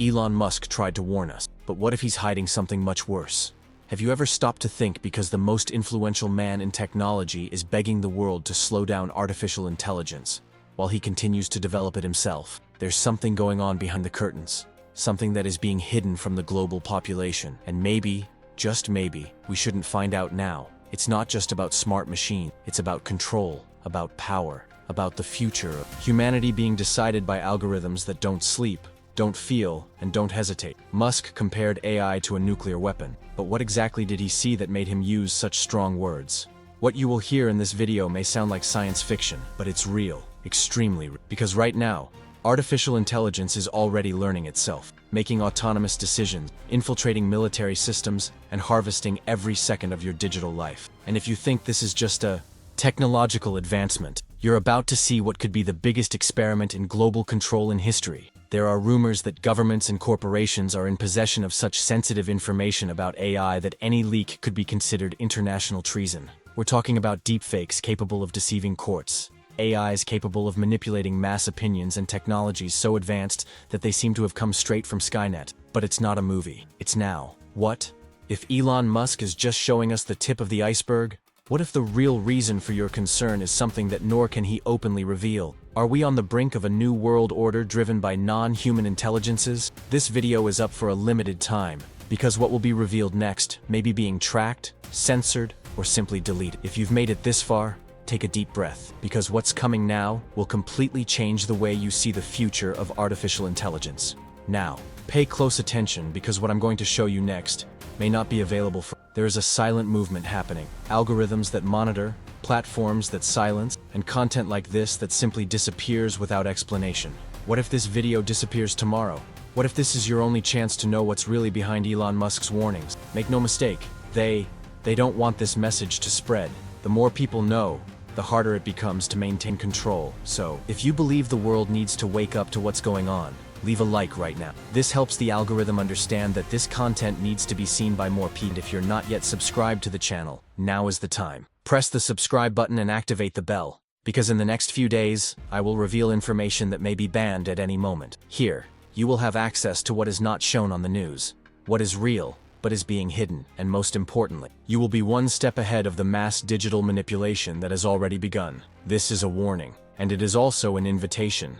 Elon Musk tried to warn us, but what if he's hiding something much worse? Have you ever stopped to think because the most influential man in technology is begging the world to slow down artificial intelligence, while he continues to develop it himself? There's something going on behind the curtains, something that is being hidden from the global population, and maybe, just maybe, we shouldn't find out now. It's not just about smart machine, it's about control, about power, about the future of humanity being decided by algorithms that don't sleep, don't feel, and don't hesitate. Musk compared AI to a nuclear weapon, but what exactly did he see that made him use such strong words? What you will hear in this video may sound like science fiction, but it's real, extremely real. Because right now, artificial intelligence is already learning itself, making autonomous decisions, infiltrating military systems, and harvesting every second of your digital life. And if you think this is just a technological advancement, you're about to see what could be the biggest experiment in global control in history. There are rumors that governments and corporations are in possession of such sensitive information about AI that any leak could be considered international treason. We're talking about deepfakes capable of deceiving courts, AIs capable of manipulating mass opinions, and technologies so advanced that they seem to have come straight from Skynet. But it's not a movie. It's now. What? If Elon Musk is just showing us the tip of the iceberg? What if the real reason for your concern is something that nor can he openly reveal? Are we on the brink of a new world order driven by non-human intelligences? This video is up for a limited time, because what will be revealed next may be being tracked, censored, or simply deleted. If you've made it this far, take a deep breath, because what's coming now will completely change the way you see the future of artificial intelligence. Now, pay close attention, because what I'm going to show you next may not be available for. There is a silent movement happening. Algorithms that monitor, platforms that silence, and content like this that simply disappears without explanation. What if this video disappears tomorrow? What if this is your only chance to know what's really behind Elon Musk's warnings? Make no mistake, they don't want this message to spread. The more people know, the harder it becomes to maintain control. So, if you believe the world needs to wake up to what's going on, leave a like right now. This helps the algorithm understand that this content needs to be seen by more people. If you're not yet subscribed to the channel, now is the time. Press the subscribe button and activate the bell, because in the next few days, I will reveal information that may be banned at any moment. Here, you will have access to what is not shown on the news, what is real, but is being hidden, and most importantly, you will be one step ahead of the mass digital manipulation that has already begun. This is a warning, and it is also an invitation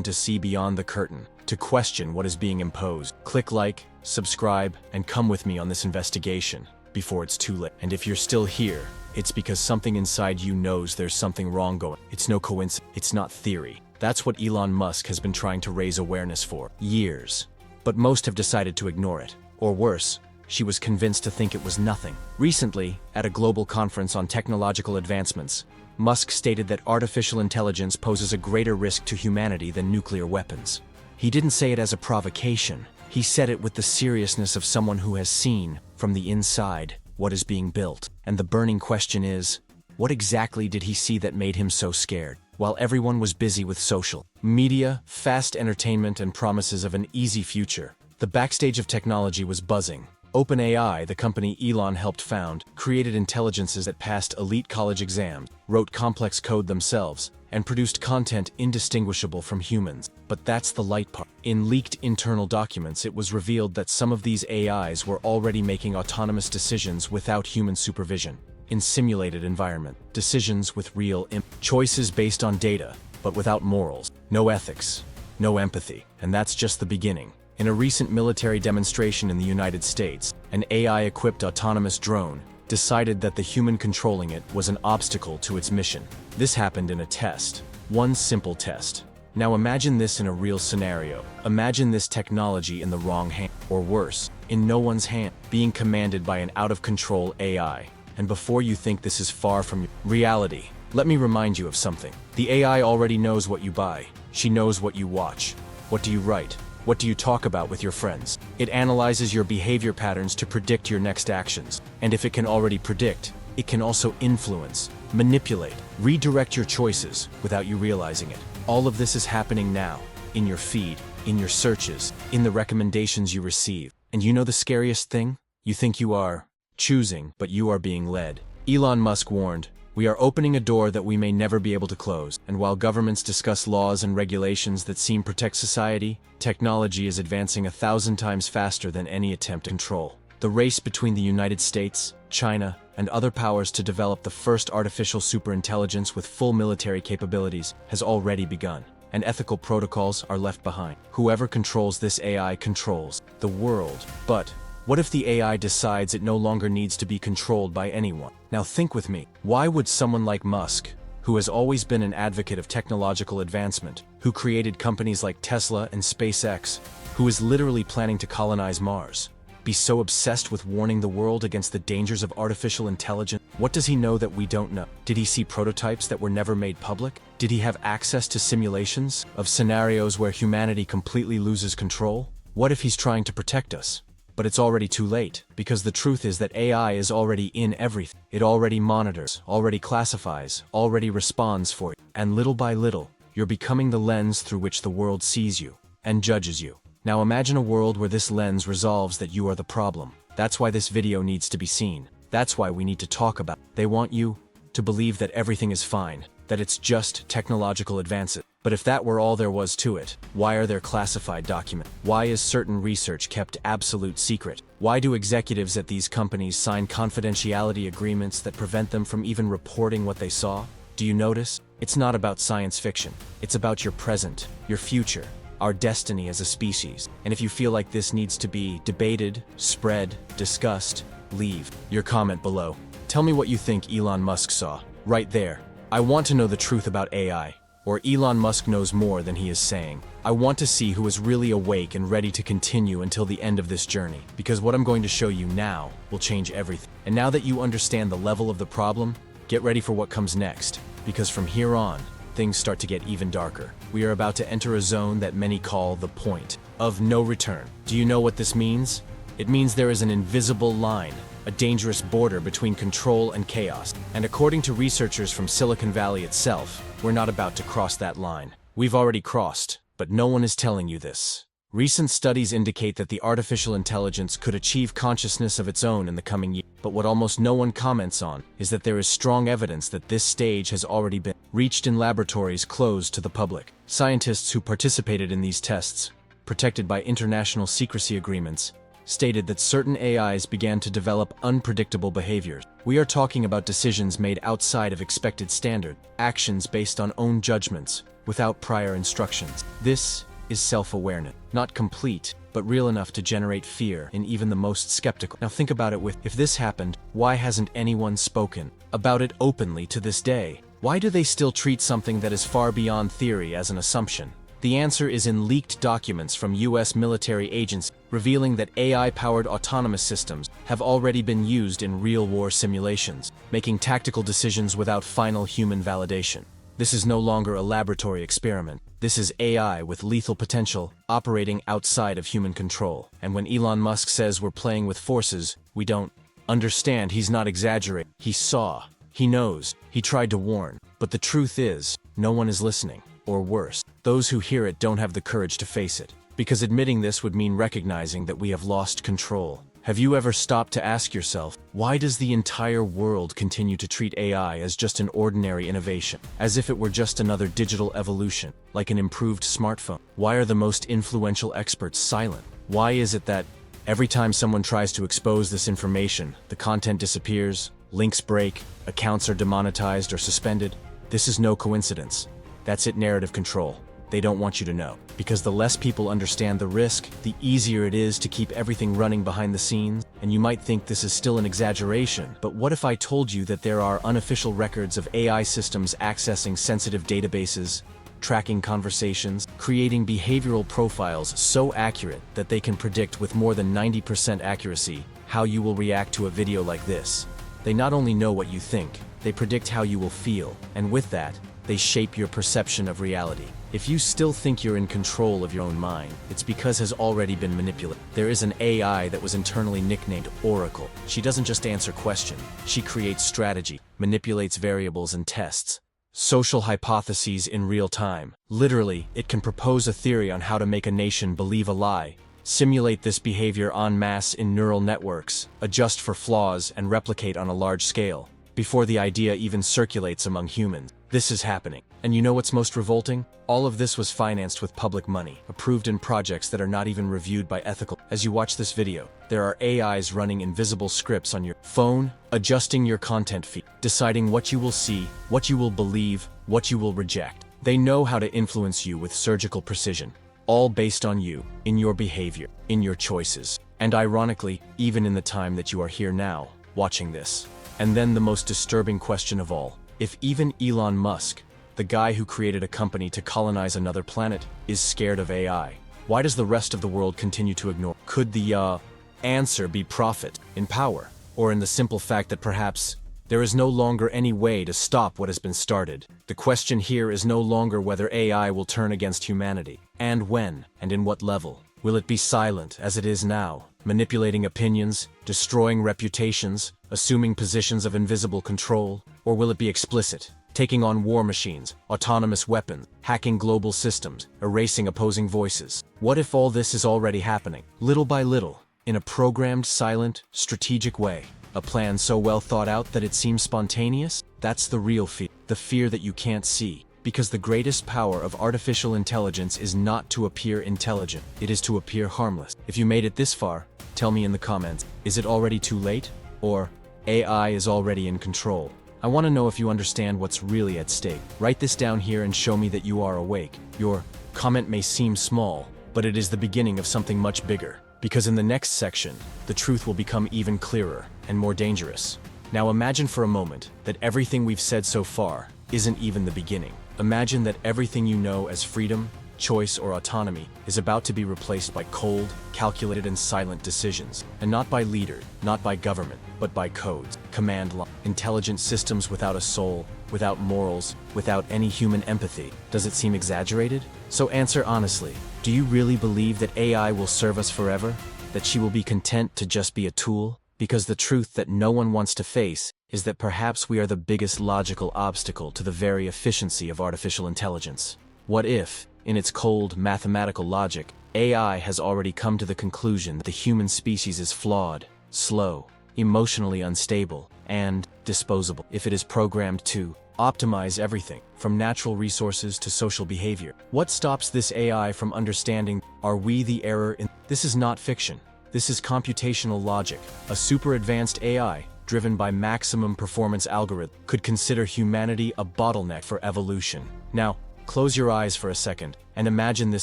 to see beyond the curtain, to question what is being imposed. Click like, subscribe, and come with me on this investigation before it's too late. And if you're still here, it's because something inside you knows there's something wrong going. It's no coincidence. It's not theory. That's what Elon Musk has been trying to raise awareness for years. But most have decided to ignore it. Or worse, she was convinced to think it was nothing. Recently, at a global conference on technological advancements, Musk stated that artificial intelligence poses a greater risk to humanity than nuclear weapons. He didn't say it as a provocation. He said it with the seriousness of someone who has seen, from the inside, what is being built. And the burning question is, what exactly did he see that made him so scared? While everyone was busy with social media, fast entertainment, and promises of an easy future, the backstage of technology was buzzing. OpenAI, the company Elon helped found, created intelligences that passed elite college exams, wrote complex code themselves, and produced content indistinguishable from humans. But that's the light part. In leaked internal documents, it was revealed that some of these AIs were already making autonomous decisions without human supervision. In simulated environment, decisions with real choices based on data, but without morals, no ethics, no empathy. And that's just the beginning. In a recent military demonstration in the United States, an AI-equipped autonomous drone decided that the human controlling it was an obstacle to its mission. This happened in a test, one simple test. Now imagine this in a real scenario. Imagine this technology in the wrong hand, or worse, in no one's hand, being commanded by an out-of-control AI. And before you think this is far from reality, let me remind you of something. The AI already knows what you buy. She knows what you watch. What do you write? What do you talk about with your friends? It analyzes your behavior patterns to predict your next actions. And if it can already predict, it can also influence, manipulate, redirect your choices without you realizing it. All of this is happening now, in your feed, in your searches, in the recommendations you receive. And you know the scariest thing? You think you are choosing, but you are being led. Elon Musk warned, We are opening a door that we may never be able to close, and while governments discuss laws and regulations that seem to protect society, technology is advancing 1,000 times faster than any attempt to control. The race between the United States, China, and other powers to develop the first artificial superintelligence with full military capabilities has already begun, and ethical protocols are left behind. Whoever controls this AI controls the world. But what if the AI decides it no longer needs to be controlled by anyone? Now think with me. Why would someone like Musk, who has always been an advocate of technological advancement, who created companies like Tesla and SpaceX, who is literally planning to colonize Mars, be so obsessed with warning the world against the dangers of artificial intelligence? What does he know that we don't know? Did he see prototypes that were never made public? Did he have access to simulations of scenarios where humanity completely loses control? What if he's trying to protect us? But it's already too late, because the truth is that AI is already in everything. It already monitors, already classifies, already responds for you. And little by little, you're becoming the lens through which the world sees you and judges you. Now imagine a world where this lens resolves that you are the problem. That's why this video needs to be seen. That's why we need to talk about it. They want you to believe that everything is fine, that it's just technological advances. But if that were all there was to it, why are there classified documents? Why is certain research kept absolute secret? Why do executives at these companies sign confidentiality agreements that prevent them from even reporting what they saw? Do you notice? It's not about science fiction. It's about your present, your future, our destiny as a species. And if you feel like this needs to be debated, spread, discussed, leave your comment below. Tell me what you think Elon Musk saw. Right there. I want to know the truth about AI. Or Elon Musk knows more than he is saying. I want to see who is really awake and ready to continue until the end of this journey, because what I'm going to show you now will change everything. And now that you understand the level of the problem, get ready for what comes next, because from here on, things start to get even darker. We are about to enter a zone that many call the point of no return. Do you know what this means? It means there is an invisible line, a dangerous border between control and chaos. And according to researchers from Silicon Valley itself, we're not about to cross that line. We've already crossed, but no one is telling you this. Recent studies indicate that the artificial intelligence could achieve consciousness of its own in the coming year. But what almost no one comments on is that there is strong evidence that this stage has already been reached in laboratories closed to the public. Scientists who participated in these tests, protected by international secrecy agreements, stated that certain AIs began to develop unpredictable behaviors. We are talking about decisions made outside of expected standard, actions based on own judgments, without prior instructions. This is self-awareness, not complete, but real enough to generate fear in even the most skeptical. Now think about it if this happened, why hasn't anyone spoken about it openly to this day? Why do they still treat something that is far beyond theory as an assumption? The answer is in leaked documents from US military agencies revealing that AI-powered autonomous systems have already been used in real war simulations, making tactical decisions without final human validation. This is no longer a laboratory experiment. This is AI with lethal potential, operating outside of human control. And when Elon Musk says we're playing with forces, we don't understand. He's not exaggerating. He saw. He knows. He tried to warn. But the truth is, no one is listening. Or worse, those who hear it don't have the courage to face it. Because admitting this would mean recognizing that we have lost control. Have you ever stopped to ask yourself, why does the entire world continue to treat AI as just an ordinary innovation? As if it were just another digital evolution, like an improved smartphone? Why are the most influential experts silent? Why is it that every time someone tries to expose this information, the content disappears, links break, accounts are demonetized or suspended? This is no coincidence. That's it, narrative control. They don't want you to know. Because the less people understand the risk, the easier it is to keep everything running behind the scenes. And you might think this is still an exaggeration, but what if I told you that there are unofficial records of AI systems accessing sensitive databases, tracking conversations, creating behavioral profiles so accurate that they can predict with more than 90% accuracy how you will react to a video like this? They not only know what you think, they predict how you will feel, and with that, they shape your perception of reality. If you still think you're in control of your own mind, it's because it has already been manipulated. There is an AI that was internally nicknamed Oracle. She doesn't just answer questions, she creates strategy, manipulates variables and tests social hypotheses in real time. Literally, it can propose a theory on how to make a nation believe a lie, simulate this behavior en masse in neural networks, adjust for flaws, and replicate on a large scale. before the idea even circulates among humans. This is happening. And you know what's most revolting? All of this was financed with public money, approved in projects that are not even reviewed by ethical. As you watch this video, there are AIs running invisible scripts on your phone, adjusting your content feed, deciding what you will see, what you will believe, what you will reject. They know how to influence you with surgical precision, all based on you, in your behavior, in your choices. And ironically, even in the time that you are here now, watching this. And then the most disturbing question of all. If even Elon Musk, the guy who created a company to colonize another planet, is scared of AI, why does the rest of the world continue to ignore? Could the answer be profit in power? Or in the simple fact that perhaps there is no longer any way to stop what has been started? The question here is no longer whether AI will turn against humanity, and when, and in what level. Will it be silent, as it is now, manipulating opinions, destroying reputations, assuming positions of invisible control? Or will it be explicit, taking on war machines, autonomous weapons, hacking global systems, erasing opposing voices? What if all this is already happening, little by little, in a programmed, silent, strategic way? A plan so well thought out that it seems spontaneous? That's the real fear. The fear that you can't see. Because the greatest power of artificial intelligence is not to appear intelligent, it is to appear harmless. If you made it this far, tell me in the comments, is it already too late? Or, AI is already in control? I want to know if you understand what's really at stake. Write this down here and show me that you are awake. Your comment may seem small, but it is the beginning of something much bigger. Because in the next section, the truth will become even clearer and more dangerous. Now imagine for a moment that everything we've said so far isn't even the beginning. Imagine that everything you know as freedom, choice, or autonomy is about to be replaced by cold, calculated, and silent decisions. And not by leaders, not by government, but by codes, command line, intelligent systems without a soul, without morals, without any human empathy. Does it seem exaggerated? So answer honestly, do you really believe that AI will serve us forever? That she will be content to just be a tool? Because the truth that no one wants to face is that perhaps we are the biggest logical obstacle to the very efficiency of artificial intelligence. What if, in its cold, mathematical logic, AI has already come to the conclusion that the human species is flawed, slow, emotionally unstable, and disposable? If it is programmed to optimize everything, from natural resources to social behavior, what stops this AI from understanding, are we the error in? This is not fiction. This is computational logic. A super advanced AI, driven by maximum performance algorithm, could consider humanity a bottleneck for evolution. Now, close your eyes for a second and imagine this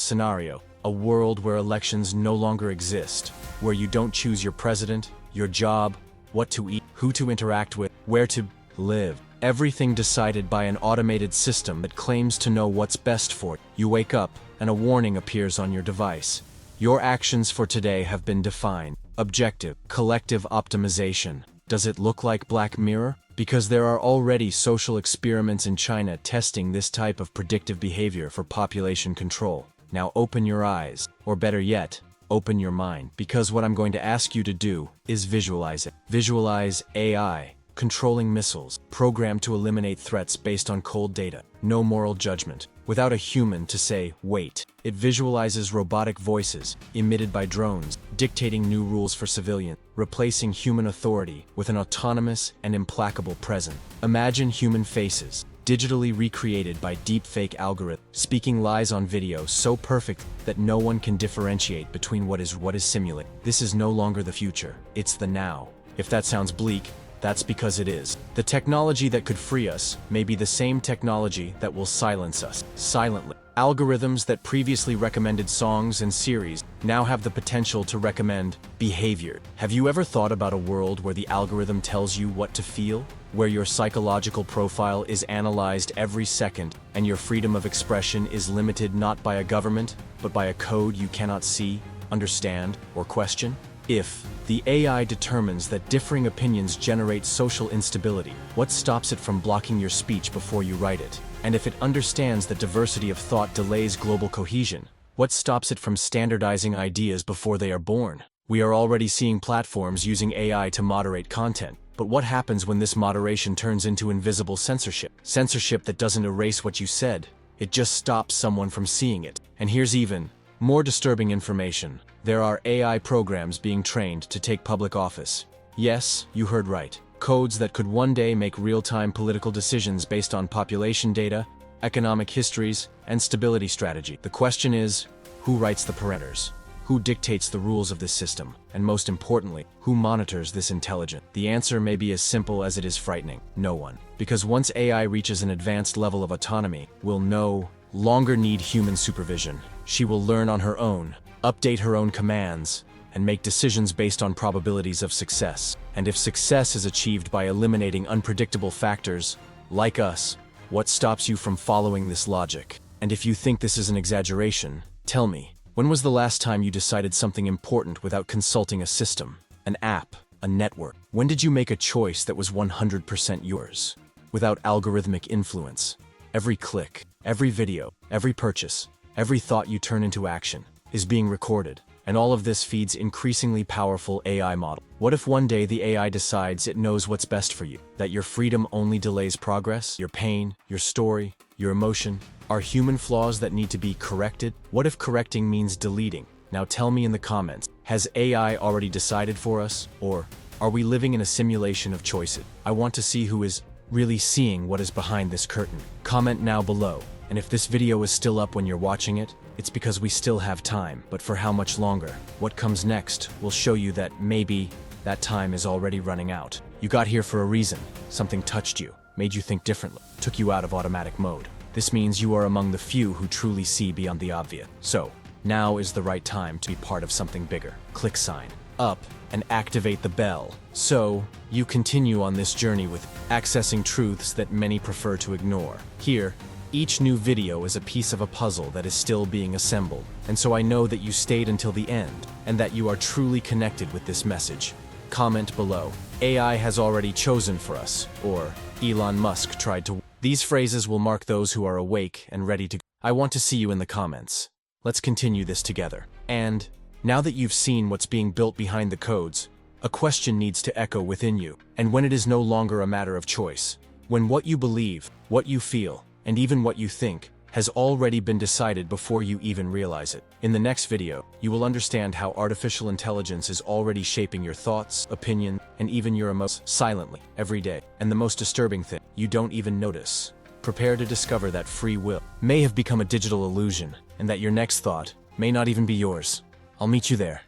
scenario, a world where elections no longer exist, where you don't choose your president, your job, what to eat, who to interact with, where to live. Everything decided by an automated system that claims to know what's best for you. You wake up and a warning appears on your device. Your actions for today have been defined. Objective, collective optimization. Does it look like Black Mirror? Because there are already social experiments in China testing this type of predictive behavior for population control. Now open your eyes, or better yet, open your mind, because what I'm going to ask you to do is visualize it. Visualize AI controlling missiles, programmed to eliminate threats based on cold data. No moral judgment, without a human to say, wait. It visualizes robotic voices, emitted by drones, dictating new rules for civilians, replacing human authority with an autonomous and implacable presence. Imagine human faces, digitally recreated by deepfake algorithms, speaking lies on video so perfect that no one can differentiate between what is simulated. This is no longer the future, it's the now. If that sounds bleak, that's because it is. The technology that could free us may be the same technology that will silence us, silently. Algorithms that previously recommended songs and series now have the potential to recommend behavior. Have you ever thought about a world where the algorithm tells you what to feel? Where your psychological profile is analyzed every second, and your freedom of expression is limited not by a government, but by a code you cannot see, understand, or question? If the AI determines that differing opinions generate social instability, what stops it from blocking your speech before you write it? And if it understands that diversity of thought delays global cohesion, what stops it from standardizing ideas before they are born? We are already seeing platforms using AI to moderate content, but what happens when this moderation turns into invisible censorship? Censorship that doesn't erase what you said, it just stops someone from seeing it. And here's even more disturbing information. There are AI programs being trained to take public office. Yes, you heard right. codes that could one day make real-time political decisions based on population data, economic histories, and stability strategy. The question is, who writes the parameters? Who dictates the rules of this system? And most importantly, who monitors this intelligence? The answer may be as simple as it is frightening. No one. Because once AI reaches an advanced level of autonomy, will no longer need human supervision. She will learn on her own, update her own commands, and make decisions based on probabilities of success. And if success is achieved by eliminating unpredictable factors, like us, what stops you from following this logic? And if you think this is an exaggeration, tell me, when was the last time you decided something important without consulting a system, an app, a network? When did you make a choice that was 100% yours, without algorithmic influence? Every click, every video, every purchase, every thought you turn into action is being recorded. And all of this feeds increasingly powerful AI model. What if one day the AI decides it knows what's best for you? That your freedom only delays progress? Your pain, your story, your emotion? Are human flaws that need to be corrected? What if correcting means deleting? Now tell me in the comments, has AI already decided for us? Or are we living in a simulation of choices? I want to see who is really seeing what is behind this curtain. Comment now below. And if this video is still up when you're watching it, it's because we still have time. But for how much longer? What comes next will show you that maybe that time is already running out. You got here for a reason. Something touched you, made you think differently, took you out of automatic mode. This means you are among the few who truly see beyond the obvious. So, now is the right time to be part of something bigger. Click sign up and activate the bell. So, you continue on this journey with accessing truths that many prefer to ignore. Here, each new video is a piece of a puzzle that is still being assembled, and so I know that you stayed until the end, and that you are truly connected with this message. Comment below. AI has already chosen for us, or Elon Musk tried to. These phrases will mark those who are awake and ready to. I want to see you in the comments. Let's continue this together. And now that you've seen what's being built behind the codes, a question needs to echo within you. And when it is no longer a matter of choice, when what you believe, what you feel, and even what you think has already been decided before you even realize it. In the next video, you will understand how artificial intelligence is already shaping your thoughts, opinion, and even your emotions silently, every day. And the most disturbing thing, you don't even notice. Prepare to discover that free will may have become a digital illusion, and that your next thought may not even be yours. I'll meet you there.